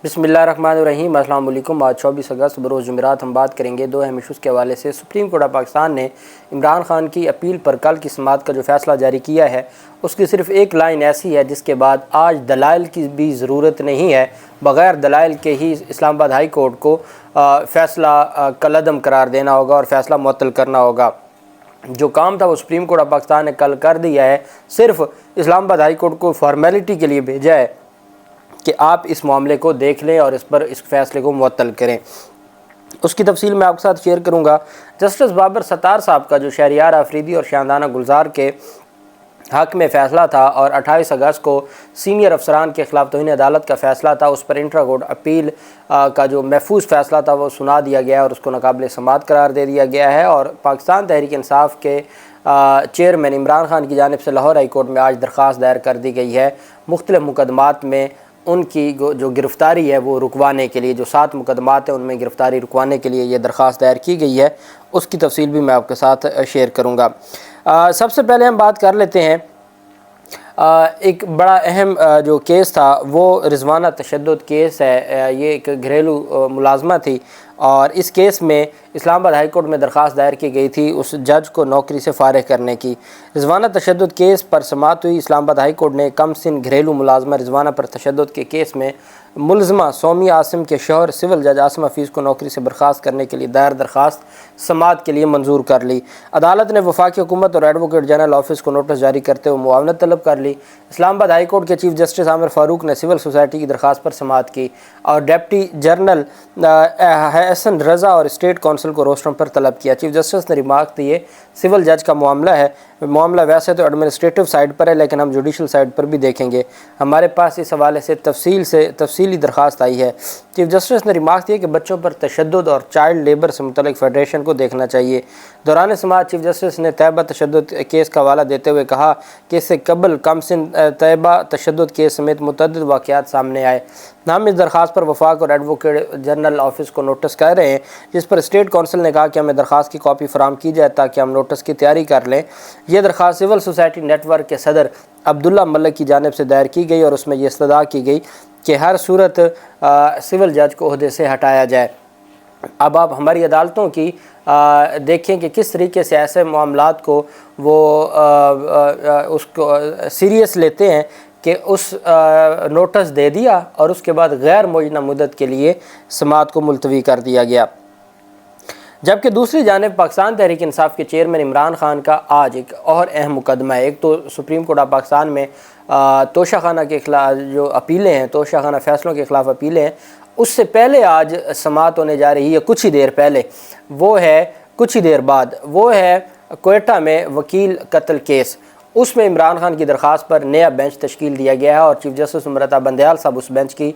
بسم اللہ الرحمن الرحیم۔ السلام علیکم۔ آج 24 اگست بروز جمعرات ہم بات کریں گے دو اہم ایشوز کے حوالے سے۔ سپریم کورٹ آف پاکستان نے عمران خان کی اپیل پر کل کی سماعت کا جو فیصلہ جاری کیا ہے اس کی صرف ایک لائن ایسی ہے جس کے بعد آج دلائل کی بھی ضرورت نہیں ہے، بغیر دلائل کے ہی اسلام آباد ہائی کورٹ کو فیصلہ کالعدم قرار دینا ہوگا اور فیصلہ معطل کرنا ہوگا۔ جو کام تھا وہ سپریم کورٹ آف پاکستان نے کل کر دیا ہے، صرف اسلام آباد ہائی کورٹ کو فارمیلٹی کے لیے بھیجا ہے کہ آپ اس معاملے کو دیکھ لیں اور اس فیصلے کو معطل کریں۔ اس کی تفصیل میں آپ کے ساتھ شیئر کروں گا۔ جسٹس بابر ستار صاحب کا جو شہریار آفریدی اور شاہدانہ گلزار کے حق میں فیصلہ تھا اور 28 اگست کو سینئر افسران کے خلاف توہین عدالت کا فیصلہ تھا، اس پر انٹرا کورٹ اپیل کا جو محفوظ فیصلہ تھا وہ سنا دیا گیا اور اس کو ناقابل سماعت قرار دے دیا گیا ہے۔ اور پاکستان تحریک انصاف کے چیئرمین عمران خان کی جانب سے لاہور ہائی کورٹ میں آج درخواست دائر کر دی گئی ہے مختلف مقدمات میں ان کی جو گرفتاری ہے وہ رکوانے کے لیے۔ جو 7 مقدمات ہیں ان میں گرفتاری رکوانے کے لیے یہ درخواست دائر کی گئی ہے، اس کی تفصیل بھی میں آپ کے ساتھ شیئر کروں گا۔ سب سے پہلے ہم بات کر لیتے ہیں ایک بڑا اہم جو کیس تھا وہ رضوانہ تشدد کیس ہے۔ یہ ایک گھریلو ملازمہ تھی اور اس کیس میں اسلام آباد ہائی کورٹ میں درخواست دائر کی گئی تھی اس جج کو نوکری سے فارغ کرنے کی۔ رضوانہ تشدد کیس پر سماعت ہوئی۔ اسلام آباد ہائی کورٹ نے کم سن گھریلو ملازمہ رضوانہ پر تشدد کے کیس میں ملزمہ سومی عاصم کے شوہر سول جج عاصم حفیظ کو نوکری سے برخاست کرنے کے لیے دائر درخواست سماعت کے لیے منظور کر لی۔ عدالت نے وفاقی حکومت اور ایڈوکیٹ جنرل آفس کو نوٹس جاری کرتے ہوئے معاونت طلب کر لی۔ اسلام آباد ہائی کورٹ کے چیف جسٹس عامر فاروق نے سول سوسائٹی کی درخواست پر سماعت کی اور ڈپٹی جنرل حسن رضا اور اسٹیٹ کونسل کو روسٹرم پر طلب کیا۔ چیف جسٹس نے ریمارک دیے، سول جج کا معاملہ ویسے تو ایڈمنسٹریٹو سائڈ پر ہے لیکن ہم جوڈیشل سائڈ پر بھی دیکھیں گے، ہمارے پاس اس حوالے سے تفصیلی درخواست آئی ہے۔ چیف جسٹس نے ریمارک دیا کہ بچوں پر تشدد اور چائلڈ لیبر سے متعلق فیڈریشن کو دیکھنا چاہیے۔ دوران سماعت چیف جسٹس نے طیبہ تشدد کیس کا حوالہ دیتے ہوئے کہا کہ اس سے قبل کم سن طیبہ تشدد کیس سمیت متعدد واقعات سامنے آئے۔ ہم اس درخواست پر وفاق اور ایڈوکیٹ جنرل آفس کو نوٹس کر رہے ہیں، جس پر اسٹیٹ کونسل نے کہا کہ ہمیں درخواست کی کاپی فراہم کی جائے تاکہ ہم نوٹس کی تیاری کر لیں۔ یہ درخواست سول سوسائٹی نیٹ ورک کے صدر عبداللہ ملک کی جانب سے دائر کی گئی اور اس میں یہ استدعا کی گئی کہ ہر صورت سول جج کو عہدے سے ہٹایا جائے۔ اب آپ ہماری عدالتوں کی دیکھیں کہ کس طریقے سے ایسے معاملات کو وہ اس کو سیریس لیتے ہیں کہ اس نوٹس دے دیا اور اس کے بعد غیر معینہ مدت کے لیے سماعت کو ملتوی کر دیا گیا۔ جبکہ دوسری جانب پاکستان تحریک انصاف کے چیئرمین عمران خان کا آج ایک اور اہم مقدمہ ہے۔ ایک تو سپریم کورٹ آف پاکستان میں توشہ خانہ کے خلاف جو اپیلیں ہیں، توشہ خانہ فیصلوں کے خلاف اپیلیں ہیں، اس سے پہلے آج سماعت ہونے جا رہی ہے کچھ ہی دیر پہلے، کچھ ہی دیر بعد وہ ہے کوئٹہ میں وکیل قتل کیس۔ اس میں عمران خان کی درخواست پر نیا بینچ تشکیل دیا گیا ہے اور چیف جسٹس امرتا بندیال صاحب اس بینچ کی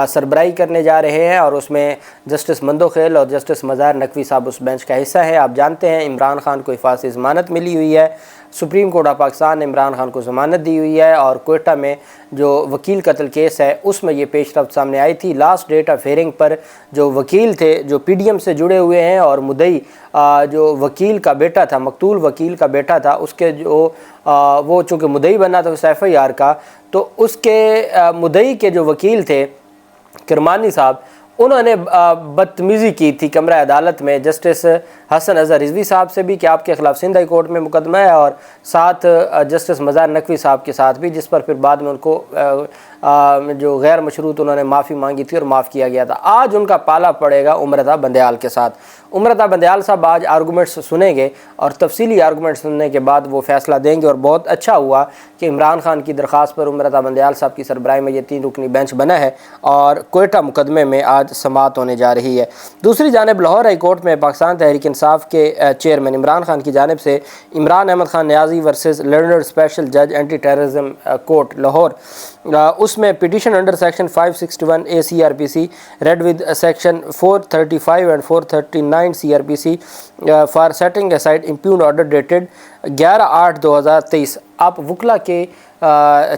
سربراہی کرنے جا رہے ہیں اور اس میں جسٹس مندو خیل اور جسٹس مظاہر نقوی صاحب اس بینچ کا حصہ ہیں۔ آپ جانتے ہیں عمران خان کو حفاظتی ضمانت ملی ہوئی ہے، سپریم کورٹ آف پاکستان نے عمران خان کو ضمانت دی ہوئی ہے اور کوئٹہ میں جو وکیل قتل کیس ہے اس میں یہ پیش رفت سامنے آئی تھی۔ لاسٹ ڈیٹ آف ہیئرنگ پر جو وکیل تھے جو پی ڈی ایم سے جڑے ہوئے ہیں اور مدعی جو وکیل کا بیٹا تھا، مقتول وکیل کا بیٹا تھا، اس کے وہ چونکہ مدعی بنا تھا اس ایف آئی آر کا، تو اس کے مدعی کے جو وکیل تھے کرمانی صاحب، انہوں نے بدتمیزی کی تھی کمرہ عدالت میں جسٹس حسن اظہر رضوی صاحب سے بھی کہ آپ کے خلاف سندھ ہائی کورٹ میں مقدمہ ہے، اور ساتھ جسٹس مظاہر نقوی صاحب کے ساتھ بھی، جس پر پھر بعد میں ان کو جو غیر مشروط انہوں نے معافی مانگی تھی اور معاف کیا گیا تھا۔ آج ان کا پالا پڑے گا امرتا بندیال کے ساتھ۔ امرتا بندیال صاحب آج آرگومنٹس سنیں گے اور تفصیلی آرگومنٹ سننے کے بعد وہ فیصلہ دیں گے، اور بہت اچھا ہوا کہ عمران خان کی درخواست پر امرتا بندیال صاحب کی سربراہی میں یہ 3 رکنی بینچ بنا ہے اور کوئٹہ مقدمے میں آج سماعت ہونے جا رہی ہے۔ دوسری جانب لاہور ہائی کورٹ میں پاکستان تحریک انصاف کے چیئرمین عمران خان کی جانب سے Imran Ahmed Khan Niazi versus learned special جج اینٹی ٹیررزم کورٹ لاہور، اس میں petition under section 561 A C R P C read with section 435 and 439 C R P C for setting aside impugned order dated 11/8/2023۔ آپ وکلا کے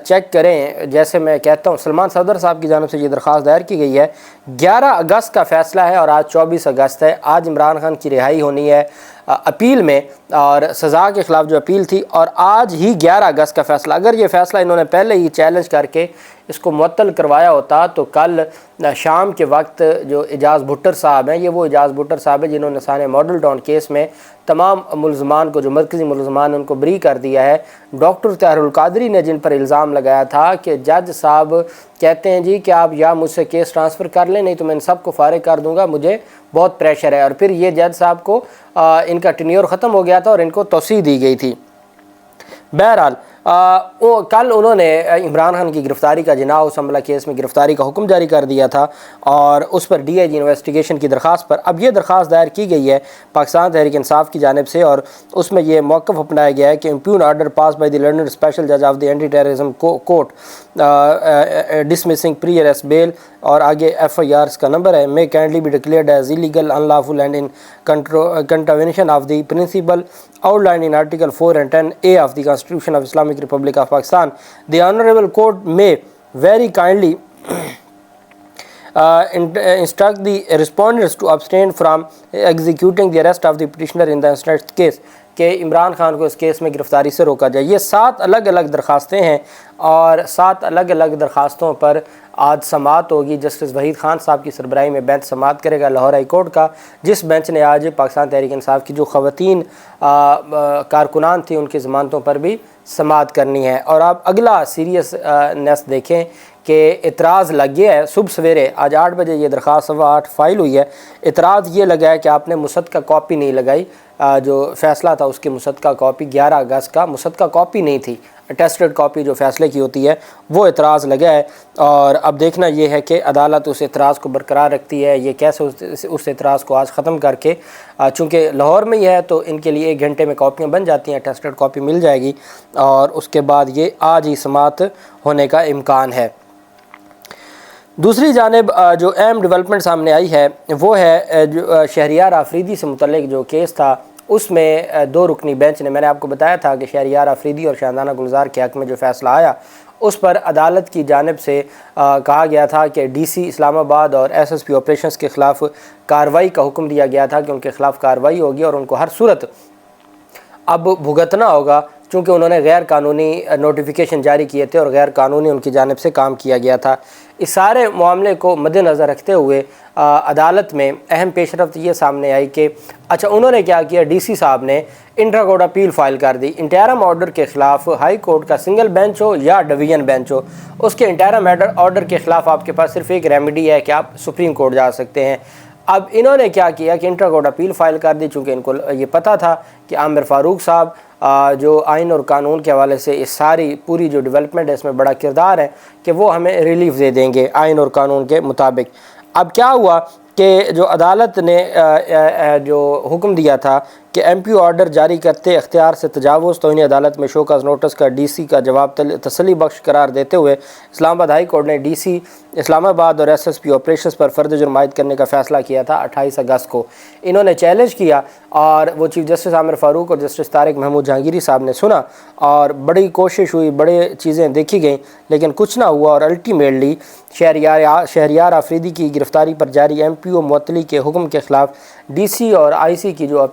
چیک کریں، جیسے میں کہتا ہوں سلمان صدر صاحب کی جانب سے یہ درخواست دائر کی گئی ہے۔ 11 اگست کا فیصلہ ہے اور آج 24 اگست ہے۔ آج عمران خان کی رہائی ہونی ہے اپیل میں اور سزا کے خلاف جو اپیل تھی، اور آج ہی 11 اگست کا فیصلہ۔ اگر یہ فیصلہ انہوں نے پہلے ہی چیلنج کر کے اس کو معطل کروایا ہوتا تو کل شام کے وقت جو اعجاز بھٹر صاحب ہیں، یہ وہ اعجاز بھٹر صاحب ہیں جنہوں نے سانحہ ماڈل ٹاؤن کیس میں تمام ملزمان کو، جو مرکزی ملزمان ان کو بری کر دیا ہے۔ ڈاکٹر طاہر القادری نے جن پر الزام لگایا تھا کہ جج صاحب کہتے ہیں جی کہ آپ یا مجھ سے کیس ٹرانسفر کر لیں، نہیں تو میں ان سب کو فارغ کر دوں گا، مجھے بہت پریشر ہے، اور پھر یہ جج صاحب کو ان کا ٹینیور ختم ہو گیا تھا اور ان کو توسیع دی گئی تھی۔ بہرحال کل انہوں نے عمران خان کی گرفتاری کا جناح حملہ کیس میں گرفتاری کا حکم جاری کر دیا تھا، اور اس پر ڈی آئی جی انویسٹیگیشن کی درخواست پر اب یہ درخواست دائر کی گئی ہے پاکستان تحریک انصاف کی جانب سے، اور اس میں یہ موقف اپنایا گیا ہے کہ impugned order passed by the learned special جج of the anti terrorism court dismissing pre arrest bail, اور آگے ایف آئی آرز کا نمبر ہے، may kindly be declared as illegal, unlawful and in contravention of the principle outlined in Article 4 and 10A of the Constitution of Islamic Republic of Pakistan. The Honorable Court may very kindly instruct the respondents to abstain from executing the arrest of the petitioner in the instance case. کہ عمران خان کو اس case میں گرفتاری سے روکا جائے۔ یہ 7 الگ الگ درخواستیں ہیں، اور 7 الگ الگ درخواستوں پر آج سماعت ہوگی۔ جسٹس وحید خان صاحب کی سربراہی میں بینچ سماعت کرے گا لاہور ہائی کورٹ کا، جس بینچ نے آج پاکستان تحریک انصاف کی جو خواتین کارکنان تھیں ان کی ضمانتوں پر بھی سماعت کرنی ہے۔ اور آپ اگلا سیریسنیس دیکھیں کہ اعتراض لگ گیا ہے صبح سویرے، آج 8 بجے یہ درخواست 8:15 فائل ہوئی ہے۔ اعتراض یہ لگا ہے کہ آپ نے مصدقہ کاپی نہیں لگائی، جو فیصلہ تھا اس کی مصدقہ کاپی 11 اگست کا مصدقہ کاپی نہیں تھی، اٹیسٹڈ کاپی جو فیصلے کی ہوتی ہے وہ اعتراض لگا ہے، اور اب دیکھنا یہ ہے کہ عدالت اس اعتراض کو برقرار رکھتی ہے، یہ کیسے اس اعتراض کو آج ختم کر کے، چونکہ لاہور میں ہی ہے تو ان کے لیے 1 گھنٹے میں کاپیاں بن جاتی ہیں، اٹیسٹڈ کاپی مل جائے گی، اور اس کے بعد یہ آج ہی سماعت ہونے کا امکان ہے۔ دوسری جانب جو اہم ڈیولپمنٹ سامنے آئی ہے وہ ہے جو شہریار آفریدی سے متعلق جو کیس تھا، اس میں 2 رکنی بینچ نے، میں نے آپ کو بتایا تھا کہ شہریار آفریدی اور شاہدانہ گلزار کے حق میں جو فیصلہ آیا اس پر عدالت کی جانب سے کہا گیا تھا کہ ڈی سی اسلام آباد اور ایس ایس پی آپریشنز کے خلاف کارروائی کا حکم دیا گیا تھا کہ ان کے خلاف کارروائی ہوگی اور ان کو ہر صورت اب بھگتنا ہوگا، چونکہ انہوں نے غیر قانونی نوٹیفیکیشن جاری کیے تھے اور غیر قانونی ان کی جانب سے کام کیا گیا تھا۔ اس سارے معاملے کو مد نظر رکھتے ہوئے عدالت میں اہم پیش رفت یہ سامنے آئی کہ اچھا انہوں نے کیا کیا، ڈی سی صاحب نے انٹرا کورٹ اپیل فائل کر دی انٹرم آرڈر کے خلاف، ہائی کورٹ کا سنگل بینچ ہو یا ڈویژن بینچ ہو، اس کے انٹرم آرڈر کے خلاف آپ کے پاس صرف ایک ریمیڈی ہے کہ آپ سپریم کورٹ جا سکتے ہیں۔ اب انہوں نے کیا کیا کہ انٹرا کورٹ اپیل فائل کر دی، چونکہ ان کو یہ پتہ تھا کہ عامر فاروق صاحب جو آئین اور قانون کے حوالے سے اس ساری پوری جو ڈیولپمنٹ ہے اس میں بڑا کردار ہے کہ وہ ہمیں ریلیف دے دیں گے آئین اور قانون کے مطابق۔ اب کیا ہوا کہ جو عدالت نے جو حکم دیا تھا کہ ایم پی او آرڈر جاری کرتے اختیار سے تجاوز، تو انہیں عدالت میں شو کاز نوٹس کا ڈی سی کا جواب تسلی بخش قرار دیتے ہوئے اسلام آباد ہائی کورٹ نے ڈی سی اسلام آباد اور ایس ایس پی آپریشنز پر فرد جرم عائد کرنے کا فیصلہ کیا تھا 28 اگست کو۔ انہوں نے چیلنج کیا اور وہ چیف جسٹس عامر فاروق اور جسٹس طارق محمود جہانگیری صاحب نے سنا، اور بڑی کوشش ہوئی، بڑے چیزیں دیکھی گئیں، لیکن کچھ نہ ہوا، اور الٹیمیٹلی شہریار آفریدی کی گرفتاری پر جاری ایم پی او معطلی کے حکم کے خلاف ڈی سی اور آئی سی کی جو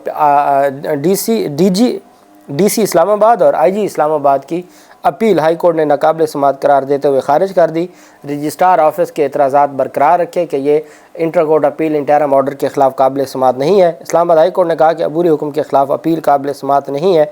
ڈی سی اسلام آباد اور آئی جی اسلام آباد کی اپیل ہائی کورٹ نے ناقابل سماعت قرار دیتے ہوئے خارج کر دی۔ رجسٹرار آفس کے اعتراضات برقرار رکھے کہ یہ inter court appeal interim order کے خلاف قابل سماعت نہیں ہے۔ اسلام آباد ہائی کورٹ نے کہا کہ عبوری حکم کے خلاف اپیل قابل سماعت نہیں ہے۔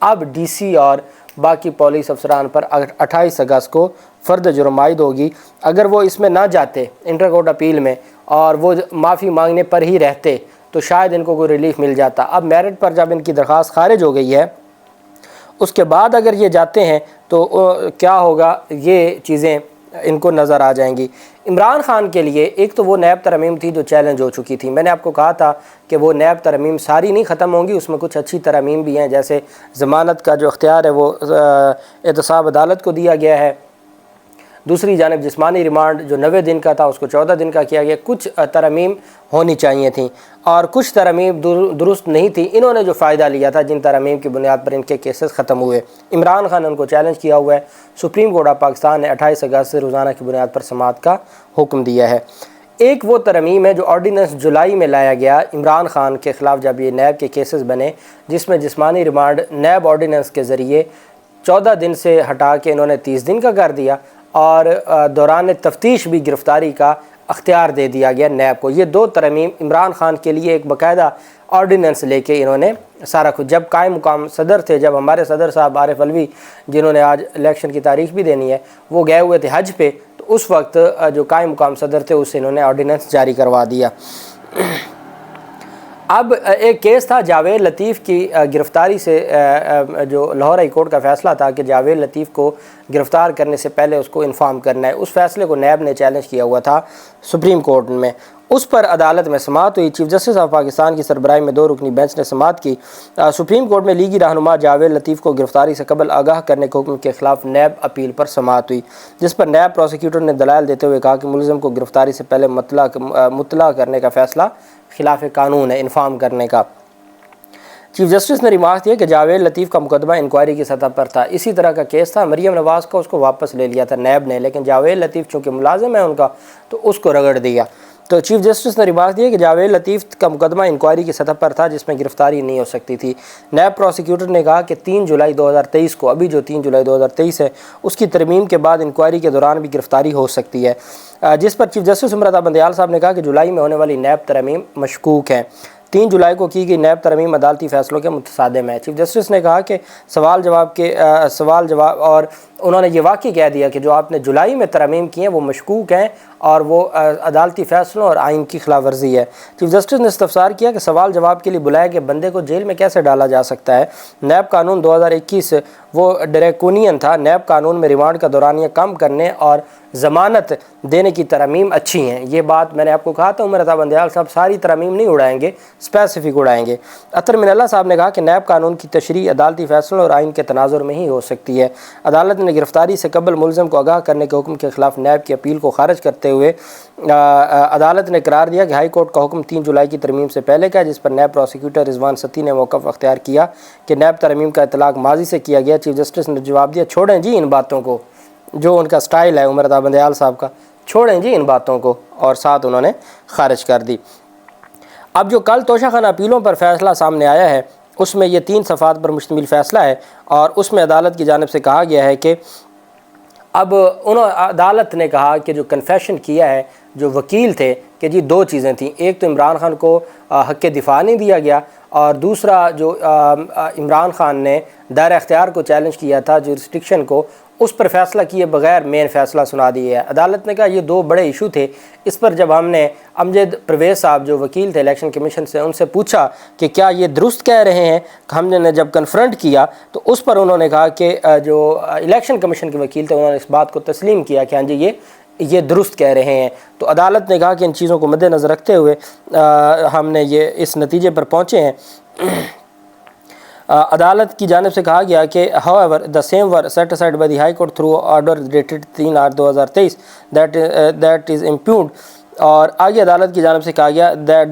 اب ڈی سی اور باقی پولیس افسران پر 28 اگست کو فرد جرم عائد ہوگی۔ اگر وہ اس میں نہ جاتے انٹر کورٹ اپیل میں اور وہ معافی مانگنے پر ہی رہتے تو شاید ان کو کوئی ریلیف مل جاتا۔ اب میرٹ پر جب ان کی درخواست خارج ہو گئی ہے، اس کے بعد اگر یہ جاتے ہیں تو کیا ہوگا، یہ چیزیں ان کو نظر آ جائیں گی۔ عمران خان کے لیے ایک تو وہ نیب ترمیم تھی جو چیلنج ہو چکی تھی، میں نے آپ کو کہا تھا کہ وہ نیب ترمیم ساری نہیں ختم ہوں گی، اس میں کچھ اچھی ترمیم بھی ہیں، جیسے ضمانت کا جو اختیار ہے وہ احتساب عدالت کو دیا گیا ہے، دوسری جانب جسمانی ریمانڈ جو 90 دن کا تھا اس کو 14 دن کا کیا گیا، کچھ ترمیم ہونی چاہیے تھیں اور کچھ ترمیم درست نہیں تھی۔ انہوں نے جو فائدہ لیا تھا جن ترمیم کی بنیاد پر ان کے کیسز ختم ہوئے، عمران خان نے ان کو چیلنج کیا ہوا ہے۔ سپریم کورٹ آف پاکستان نے 28 اگست سے روزانہ کی بنیاد پر سماعت کا حکم دیا ہے۔ ایک وہ ترمیم ہے جو آرڈیننس جولائی میں لایا گیا عمران خان کے خلاف جب یہ نیب کے کیسز بنے، جس میں جسمانی ریمانڈ نیب آرڈیننس کے ذریعے 14 دن سے ہٹا کے انہوں نے 30 دن کا کر دیا۔ اور دوران تفتیش بھی گرفتاری کا اختیار دے دیا گیا نیب کو۔ یہ 2 ترمیم عمران خان کے لیے ایک باقاعدہ آرڈیننس لے کے انہوں نے سارا کچھ، جب قائم مقام صدر تھے، جب ہمارے صدر صاحب عارف علوی جنہوں نے آج الیکشن کی تاریخ بھی دینی ہے، وہ گئے ہوئے تھے حج پہ، تو اس وقت جو قائم مقام صدر تھے اس سے انہوں نے آرڈیننس جاری کروا دیا۔ اب ایک کیس تھا جاوید لطیف کی گرفتاری سے، جو لاہور ہائی کورٹ کا فیصلہ تھا کہ جاوید لطیف کو گرفتار کرنے سے پہلے اس کو انفارم کرنا ہے، اس فیصلے کو نیب نے چیلنج کیا ہوا تھا سپریم کورٹ میں۔ اس پر عدالت میں سماعت ہوئی۔ چیف جسٹس آف پاکستان کی سربراہی میں 2 رکنی بینچ نے سماعت کی۔ سپریم کورٹ میں لیگی رہنما جاوید لطیف کو گرفتاری سے قبل آگاہ کرنے کے حکم کے خلاف نیب اپیل پر سماعت ہوئی، جس پر نیب پروسیکیوٹر نے دلائل دیتے ہوئے کہا کہ ملزم کو گرفتاری سے پہلے مطلع کرنے کا فیصلہ خلاف قانون ہے، انفارم کرنے کا۔ چیف جسٹس نے ریمارک دیا کہ جاوید لطیف کا مقدمہ انکوائری کی سطح پر تھا، اسی طرح کا کیس تھا مریم نواز کا، اس کو واپس لے لیا تھا نیب نے، لیکن جاوید لطیف چونکہ ملازم ہے ان کا تو اس کو رگڑ دیا۔ تو چیف جسٹس نے ریمارک دیا کہ جاوید لطیف کا مقدمہ انکوائری کی سطح پر تھا جس میں گرفتاری نہیں ہو سکتی تھی۔ نیب پروسیکیوٹر نے کہا کہ 3 جولائی 2023 کو، ابھی جو 3 جولائی 2023 ہے، اس کی ترمیم کے بعد انکوائری کے دوران بھی گرفتاری ہو سکتی ہے، جس پر چیف جسٹس عمر عطا بندیال صاحب نے کہا کہ جولائی میں ہونے والی نیب ترمیم مشکوک ہے۔ 3 جولائی کو کی گئی نیب ترمیم عدالتی فیصلوں کے متصادم ہے۔ چیف جسٹس نے کہا کہ سوال جواب اور انہوں نے یہ واقعی کہہ دیا کہ جو آپ نے جولائی میں ترمیم کی ہیں وہ مشکوک ہیں اور وہ عدالتی فیصلوں اور آئین کی خلاف ورزی ہے۔ چیف جسٹس نے استفسار کیا کہ سوال جواب کے لیے بلائے گئے بندے کو جیل میں کیسے ڈالا جا سکتا ہے؟ نیب قانون 2021 وہ ڈریکونین تھا۔ نیب قانون میں ریمانڈ کا دورانیہ کم کرنے اور ضمانت دینے کی ترامیم اچھی ہیں۔ یہ بات میں نے آپ کو کہا تھا، عمر عطا بندیال صاحب ساری ترامیم نہیں اڑائیں گے، اسپیسیفک اڑائیں گے۔ اطہر من اللہ صاحب نے کہا کہ نیب قانون کی تشریح عدالتی فیصلوں اور آئین کے تناظر میں ہی ہو سکتی ہے۔ عدالت نے گرفتاری سے قبل ملزم کو آگاہ کرنے کے حکم کے خلاف نیب کی اپیل کو خارج کرتے ہوئے عدالت نے قرار دیا کہ ہائی کورٹ کا حکم 3 جولائی کی ترمیم سے پہلے کا ہے، جس پر نیب پروسیکیوٹر رضوان ستی نے موقف اختیار کیا کہ نیب ترمیم کا اطلاق ماضی سے کیا گیا۔ چیف جسٹس نے جواب دیا، چھوڑیں جی ان باتوں کو، جو ان کا سٹائل ہے عمر عطا بندیال صاحب کا، چھوڑیں جی ان باتوں کو، اور ساتھ انہوں نے خارج کر دی۔ اب جو کل توشہ خانہ اپیلوں پر فیصلہ سامنے آیا ہے اس میں یہ 3 صفحات پر مشتمل فیصلہ ہے، اور اس میں عدالت کی جانب سے کہا گیا ہے کہ اب عدالت نے کہا کہ جو کنفیشن کیا ہے جو وکیل تھے کہ جی 2 چیزیں تھیں، ایک تو عمران خان کو حق دفاع نہیں دیا گیا، اور دوسرا جو عمران خان نے دائرہ اختیار کو چیلنج کیا تھا، جورسڈکشن کو، اس پر فیصلہ کیے بغیر مین فیصلہ سنا دیا ہے۔ عدالت نے کہا یہ 2 بڑے ایشو تھے۔ اس پر جب ہم نے امجد پرویز صاحب جو وکیل تھے الیکشن کمیشن سے، ان سے پوچھا کہ کیا یہ درست کہہ رہے ہیں، ہم نے جب کنفرنٹ کیا تو اس پر انہوں نے کہا کہ جو الیکشن کمیشن کے وکیل تھے انہوں نے اس بات کو تسلیم کیا کہ ہاں جی یہ درست کہہ رہے ہیں۔ تو عدالت نے کہا کہ ان چیزوں کو مد نظر رکھتے ہوئے ہم نے یہ اس نتیجے پر پہنچے ہیں۔ عدالت کی جانب سے کہا گیا کہ however the same were set aside by the High Court through order dated 3/2023 that is impugned، اور آگے عدالت کی جانب سے کہا گیا that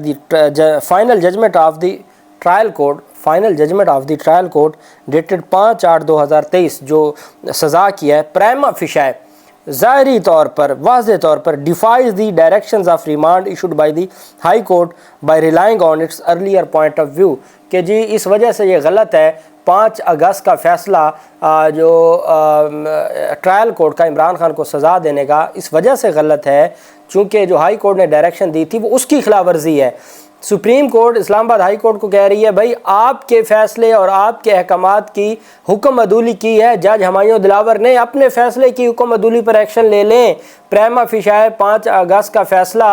the final judgment of the trial court dated 5/8/2023 جو سزا کیا ہے پرائما فیشائے ظاہری طور پر واضح طور پر defies the directions of remand issued by the High Court by relying on its earlier point of view، کہ جی اس وجہ سے یہ غلط ہے 5 اگست کا فیصلہ جو ٹرائل کورٹ کا عمران خان کو سزا دینے کا اس وجہ سے غلط ہے چونکہ جو ہائی کورٹ نے ڈائریکشن دی تھی وہ اس کی خلاف ورزی ہے۔ سپریم کورٹ اسلام آباد ہائی کورٹ کو کہہ رہی ہے بھائی آپ کے فیصلے اور آپ کے احکامات کی حکم عدولی کی ہے، جج ہمایوں دلاور نے اپنے فیصلے کی حکم عدولی پر ایکشن لے لیں۔ پریما فیشائے 5 اگست کا فیصلہ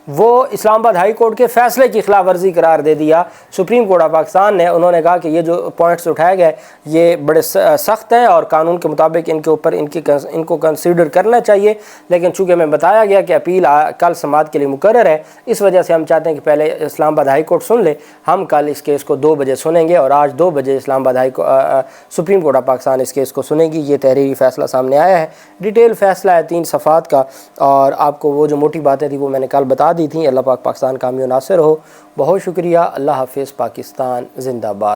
وہ اسلام آباد ہائی کورٹ کے فیصلے کی خلاف ورزی قرار دے دیا سپریم کورٹ آف پاکستان نے۔ انہوں نے کہا کہ یہ جو پوائنٹس اٹھائے گئے یہ بڑے سخت ہیں اور قانون کے مطابق ان کے اوپر ان کو کنسیڈر کرنا چاہیے، لیکن چونکہ ہمیں بتایا گیا کہ اپیل کل سماعت کے لیے مقرر ہے، اس وجہ سے ہم چاہتے ہیں کہ پہلے اسلام آباد ہائی کورٹ سن لے۔ ہم کل اس کیس کو 2 بجے سنیں گے اور آج 2 بجے Islamabad Supreme Court of Pakistan اس کیس کو سنے گی۔ یہ تحریری فیصلہ سامنے آیا ہے، ڈیٹیل فیصلہ ہے 3 صفحات کا، اور آپ کو وہ جو موٹی باتیں تھیں وہ میں نے کل بتا دی تھیں۔ اللہ پاک پاکستان کامیاب ناصر ہو۔ بہت شکریہ۔ اللہ حافظ۔ پاکستان زندہ باد۔